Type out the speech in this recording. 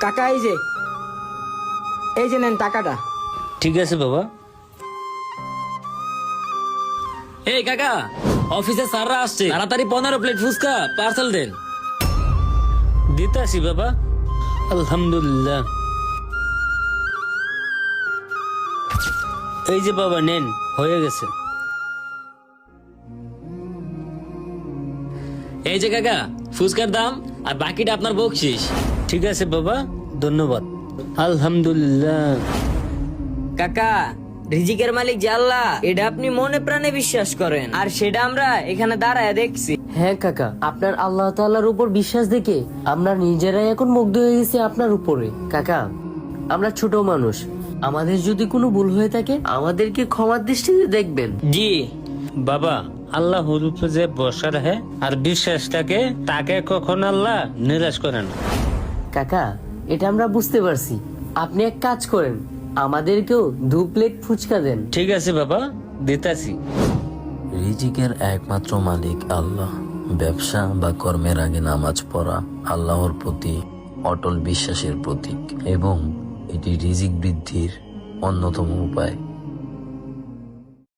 কাকা এই যে নেন টাকাটা। ঠিক আছে বাবা। এই কাকা, অফিসে স্যাররা আসছে, তাড়াতাড়ি 15 প্লেট ফুচকা পার্সেল দেন। দিতাছি বাবা। আলহামদুলিল্লাহ। এই যে বাবা নেন, হয়ে গেছে। এই যে কাকা, ফুচকার দাম আর বাকিটা আপনার বকশিস। ঠিক আছে বাবা, ধন্যবাদ। আলহামদুলিল্লাহ। কাকা, রিজিকের মালিক যে আল্লাহ, এটা আপনি মনে প্রাণে বিশ্বাস করেন, আর সেটা আমরা এখানে দাঁড়ায় দেখছি। হ্যাঁ কাকা, আপনার আল্লাহ তাআলার উপর বিশ্বাস দেখে আমরা নিজেরাই এখন মুগ্ধ হয়ে গেছি আপনার উপরে। কাকা, আমরা ছোট মানুষ, আমাদের যদি কোনো ভুল হয়ে থাকে আমাদেরকে ক্ষমার দৃষ্টিতে দেখবেন। জি বাবা, আল্লাহ উপরে যে বসা রাখে আর বিশ্বাস থাকে, তাকে কখন আল্লাহ নিরাশ করে না। কাকা, এটা আমরা বুঝতে পারছি। আপনি এক কাজ করেন, আমাদেরকেও 2 প্লেট ফুচকা দেন। ঠিক আছে বাবা, দিতাছি। রিজিকের একমাত্র মালিক আল্লাহ। ব্যবসা বা কর্মের আগে নামাজ পড়া আল্লাহর প্রতি অটল বিশ্বাসের প্রতীক এবং এটি রিজিক বৃদ্ধির অন্যতম উপায়।